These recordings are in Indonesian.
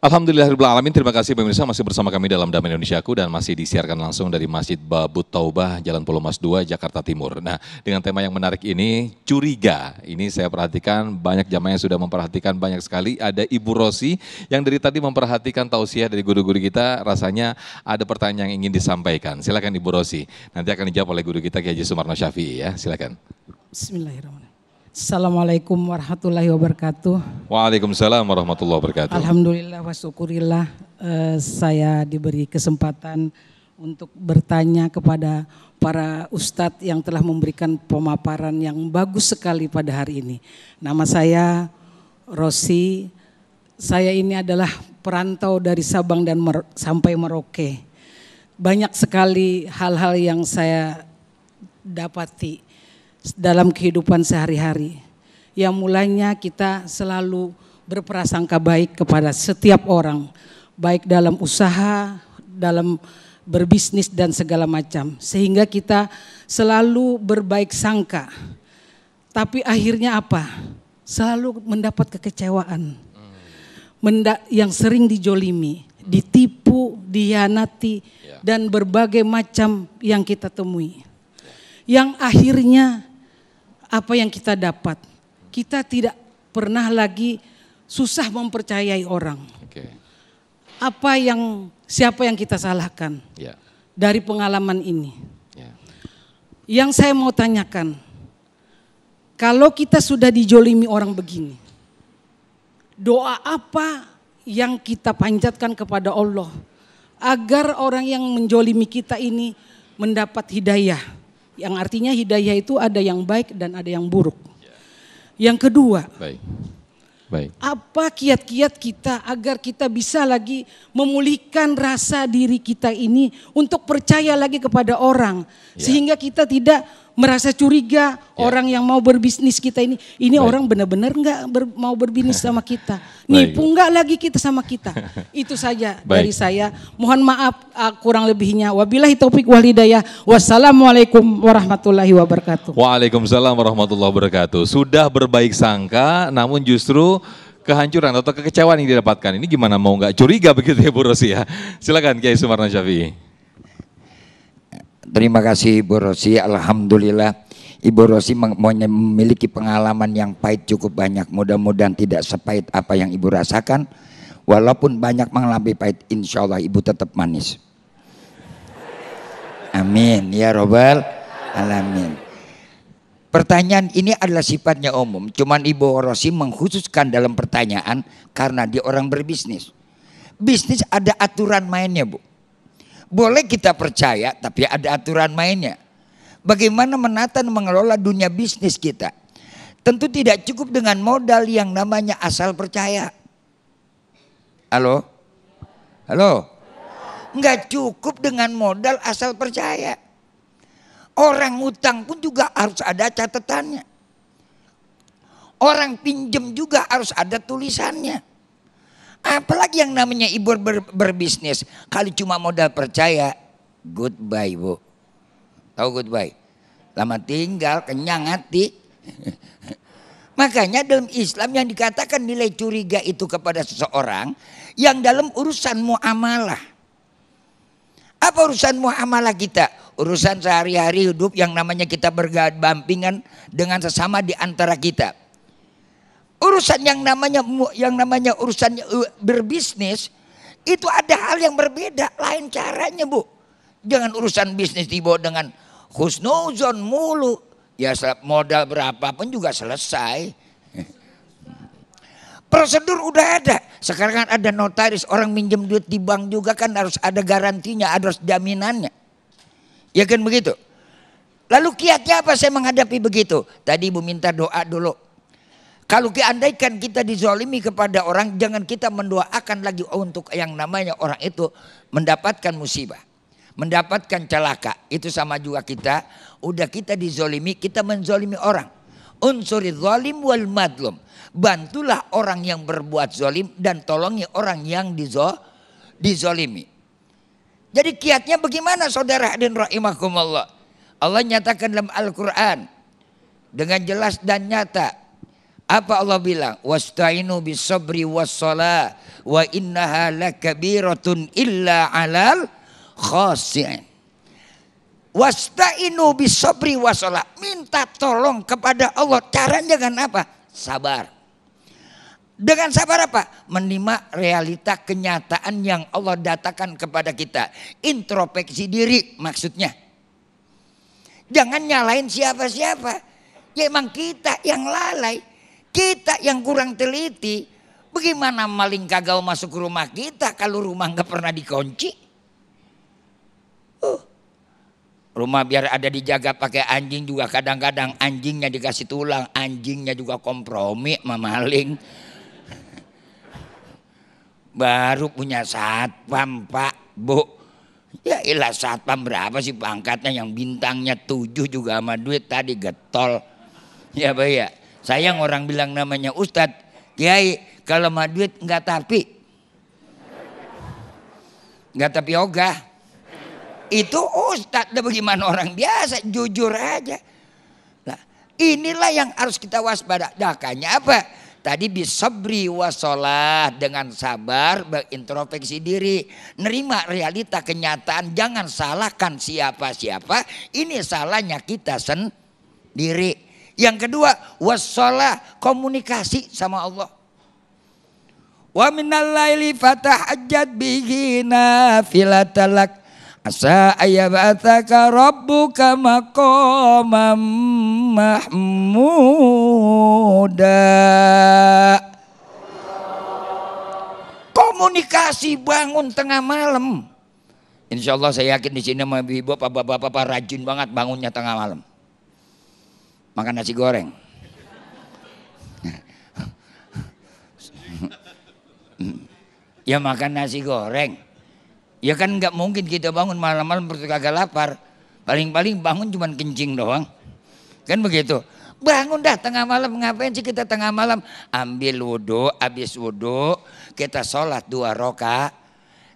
Alhamdulillahirrahmanirrahim. Terima kasih pemirsa masih bersama kami dalam Damai Indonesiaku dan masih disiarkan langsung dari Masjid Babut Taubah, Jalan Pulau Mas 2, Jakarta Timur. Nah, dengan tema yang menarik ini, curiga. Ini saya perhatikan banyak jamaah yang sudah memperhatikan banyak sekali. Ada Ibu Rosi yang dari tadi memperhatikan tausiah dari guru-guru kita. Rasanya ada pertanyaan yang ingin disampaikan. Silakan Ibu Rosi. Nanti akan dijawab oleh guru kita Kiai Haji Sumarno Syafi'i ya. Silakan. Bismillahirrahmanirrahim. Assalamualaikum warahmatullahi wabarakatuh. Waalaikumsalam warahmatullahi wabarakatuh. Alhamdulillah wa syukurillah saya diberi kesempatan untuk bertanya kepada para ustadz yang telah memberikan pemaparan yang bagus sekali pada hari ini. Nama saya Rosi, saya ini adalah perantau dari Sabang dan sampai Merauke. Banyak sekali hal-hal yang saya dapati dalam kehidupan sehari-hari. Yang mulanya kita selalu berprasangka baik kepada setiap orang. Baik dalam usaha, dalam berbisnis dan segala macam. Sehingga kita selalu berbaik sangka. Tapi akhirnya apa? Selalu mendapat kekecewaan. Yang sering dijolimi, ditipu, dihianati dan berbagai macam yang kita temui. Yang akhirnya apa yang kita dapat, kita tidak pernah lagi susah mempercayai orang. Siapa yang kita salahkan dari pengalaman ini? Yang saya mau tanyakan, kalau kita sudah dijolimi orang begini, doa apa yang kita panjatkan kepada Allah agar orang yang menjolimi kita ini mendapat hidayah? Yang artinya hidayah itu ada yang baik dan ada yang buruk. Yang kedua, apa kiat-kiat kita agar kita bisa lagi memulihkan rasa diri kita ini untuk percaya lagi kepada orang. Sehingga kita tidak merasa curiga orang yang mau berbisnis kita ini orang benar-benar mau berbisnis sama kita. Nipu enggak lagi kita sama kita. Itu saja dari saya. Mohon maaf kurang lebihnya. Wabillahi taufik wal hidayah. Wassalamualaikum warahmatullahi wabarakatuh. Waalaikumsalam warahmatullahi wabarakatuh. Sudah berbaik sangka namun justru kehancuran atau kekecewaan yang didapatkan. Ini gimana mau nggak curiga begitu ya Bu Rosi ya. Silakan Kiai Sumarno Syafi'i. Terima kasih Ibu Rosi, alhamdulillah Ibu Rosi memiliki pengalaman yang pahit cukup banyak. Mudah-mudahan tidak sepahit apa yang Ibu rasakan. Walaupun banyak mengalami pahit, insya Allah Ibu tetap manis. Amin ya robbal alamin. Pertanyaan ini adalah sifatnya umum. Cuman Ibu Rosi mengkhususkan dalam pertanyaan karena dia orang berbisnis. Bisnis ada aturan mainnya Bu. Boleh kita percaya tapi ada aturan mainnya. Bagaimana menata dan mengelola dunia bisnis kita. Tentu tidak cukup dengan modal yang namanya asal percaya. Halo? Halo? Enggak cukup dengan modal asal percaya. Orang utang pun juga harus ada catatannya. Orang pinjam juga harus ada tulisannya. Apalagi yang namanya ibu berbisnis. Kali cuma modal percaya, goodbye Bu. Tahu goodbye? Lama tinggal, kenyang hati. Makanya dalam Islam yang dikatakan nilai curiga itu kepada seseorang yang dalam urusan muamalah. Apa urusan muamalah kita? Urusan sehari-hari hidup yang namanya kita berdampingan dengan sesama di antara kita. Urusan yang namanya urusan berbisnis itu ada hal yang berbeda, lain caranya Bu. Jangan urusan bisnis dibawa dengan husnuzon mulu. Ya modal berapapun juga selesai. Prosedur udah ada. Sekarang kan ada notaris, orang minjem duit di bank juga kan harus ada garantinya, harus jaminannya. Ya kan begitu. Lalu kiatnya apa saya menghadapi begitu? Tadi Ibu minta doa dulu. Kalau andaikan kita dizolimi kepada orang, jangan kita mendoakan lagi untuk yang namanya orang itu mendapatkan musibah, mendapatkan celaka. Itu sama juga kita, udah kita dizolimi, kita menzolimi orang. Unsuri zalim wal madlum. Bantulah orang yang berbuat zolim dan tolongi orang yang dizolimi. Jadi kiatnya bagaimana saudara hadirin rahimakumullah? Allah nyatakan dalam Al-Quran dengan jelas dan nyata. Apa Allah bilang? Wasta'inu bis-sabri was-shalah wa innaha lakabiratun illa 'alal khashi'in. Wasta'inu bis-sabri was-shalah. Minta tolong kepada Allah. Caranya dengan apa? Sabar. Dengan sabar apa? Menerima realita kenyataan yang Allah datangkan kepada kita. Introspeksi diri maksudnya. Jangan nyalain siapa-siapa. Ya emang kita yang lalai. Kita yang kurang teliti. Bagaimana maling kagak masuk ke rumah kita kalau rumah nggak pernah dikunci? Rumah biar ada dijaga pakai anjing juga kadang-kadang anjingnya dikasih tulang, anjingnya juga kompromi sama maling. Baru punya satpam Pak, Bu. Ya ilah satpam berapa sih pangkatnya, yang bintangnya 7 juga sama duit tadi getol. Ya Pak ya. Sayang orang bilang namanya Ustadz, Kiai kalau sama duit enggak tapi. Enggak tapi ogah. Itu Ustadz, bagaimana orang biasa, jujur aja. Nah, inilah yang harus kita waspada. Makanya apa? Tadi bisabri wasolah, dengan sabar berintrospeksi diri, nerima realita kenyataan, jangan salahkan siapa-siapa. Ini salahnya kita sendiri. Yang kedua, wassalah, komunikasi sama Allah. Wa minal laili fatahajjat bihi nafilatalak asa ayyab'atsaka rabbuka maqaman mahmuda. Komunikasi bangun tengah malam. Insya Allah saya yakin di sini sama ibu bapak-bapak rajin banget bangunnya tengah malam. Makan nasi goreng. Ya makan nasi goreng. Ya kan nggak mungkin kita bangun malam-malam perut kagak lapar. Paling-paling bangun cuman kencing doang. Kan begitu. Bangun dah tengah malam, ngapain sih kita tengah malam? Ambil wudhu, habis wudhu kita sholat 2 rakaat.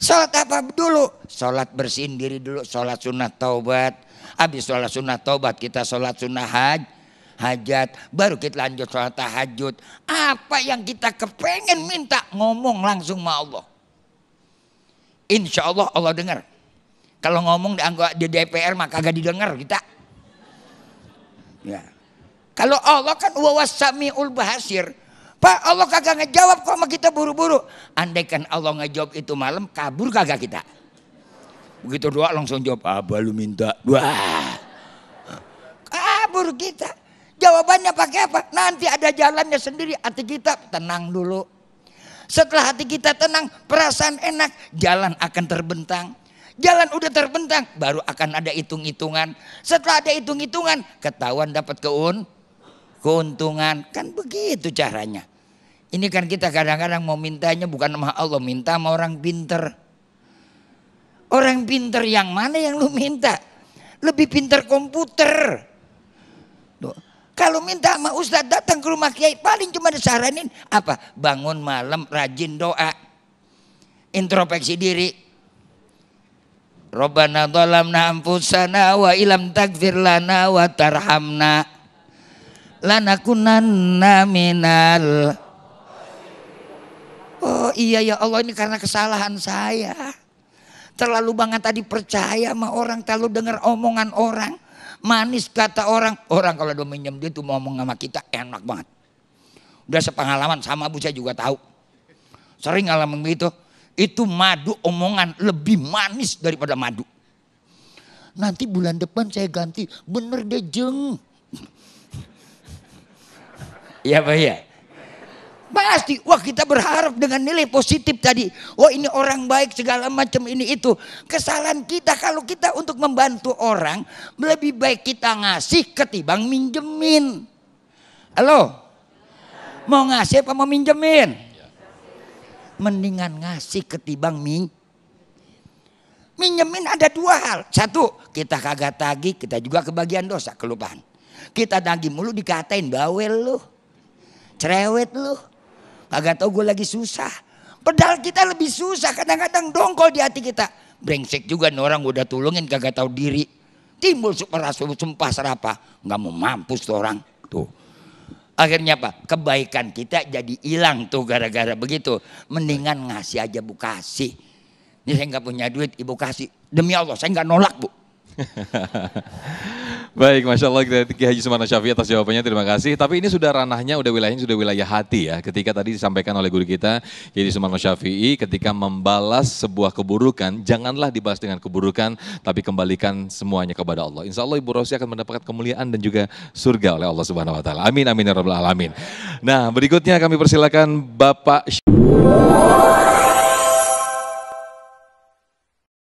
Sholat apa dulu? Sholat bersihin diri dulu, sholat sunat taubat. Habis sholat sunat taubat kita sholat sunnah hajat, baru kita lanjut sholat tahajud. Apa yang kita kepengen minta, ngomong langsung sama Allah. Insya Allah Allah dengar. Kalau ngomong di DPR maka kagak didengar kita. Ya. Kalau Allah kan was-sami'ul basir. Pak, Allah kagak ngejawab kok sama kita buru-buru. Andaikan Allah ngejawab itu malam, kabur kagak kita. Begitu doa langsung jawab, apa lu minta? Wah. Kabur kita. Jawabannya pakai apa? Nanti ada jalannya sendiri. Hati kita tenang dulu. Setelah hati kita tenang, perasaan enak, jalan akan terbentang. Jalan udah terbentang, baru akan ada hitung-hitungan. Setelah ada hitung-hitungan, ketahuan dapat keuntungan. Kan begitu caranya. Ini kan kita kadang-kadang mau mintanya bukan sama Allah, minta sama orang pinter. Orang pinter yang mana yang lu minta? Lebih pinter komputer. Kalau minta sama Ustadz datang ke rumah Kiai, paling cuma disaranin apa? Bangun malam rajin doa. Introspeksi diri. Rabbana dhalamna anfusana wa ilam taghfir lana wa tarhamna lanakunanna minal. Oh iya ya Allah, ini karena kesalahan saya. Terlalu banget tadi percaya sama orang, terlalu dengar omongan orang. Manis kata orang. Orang kalau udah minjem duit tuh mau ngomong sama kita enak banget. Udah sepengalaman sama Bu saya juga tahu. Sering ngalamin begitu. Itu madu omongan lebih manis daripada madu. Nanti bulan depan saya ganti. Bener deh jeng. Iya Pak ya. Pasti, wah kita berharap dengan nilai positif tadi. Wah ini orang baik segala macam ini itu. Kesalahan kita kalau kita untuk membantu orang. Lebih baik kita ngasih ketimbang minjemin. Halo? Mau ngasih apa mau minjemin? Mendingan ngasih ketimbang minjemin ada 2 hal. 1, kita kagak tagih, kita juga kebagian dosa, kelupaan. Kita tagih mulu dikatain bawel lu. Cerewet lu. Kagak tahu gue lagi susah. Padahal kita lebih susah. Kadang-kadang dongkol di hati kita. Brengsek juga nih orang udah tolongin kagak tahu diri. Timbul sumpah serapah. Nggak mau mampus tuh orang. Tuh. Akhirnya apa? Kebaikan kita jadi hilang tuh gara-gara begitu. Mendingan ngasih aja Bu kasih. Ini saya nggak punya duit, Ibu kasih. Demi Allah saya nggak nolak Bu. Baik, Masya Allah Ki Haji Sumarno Syafi'i atas jawabannya, terima kasih. Tapi ini sudah ranahnya, wilayahnya sudah wilayah hati ya. Ketika tadi disampaikan oleh guru kita, Ki Haji Sumarno Syafi'i, ketika membalas sebuah keburukan, janganlah dibalas dengan keburukan, tapi kembalikan semuanya kepada Allah. Insya Allah Ibu Rosi akan mendapatkan kemuliaan dan juga surga oleh Allah Subhanahu Wa Taala. Amin, amin ya rabbal alamin. Nah, berikutnya kami persilakan Bapak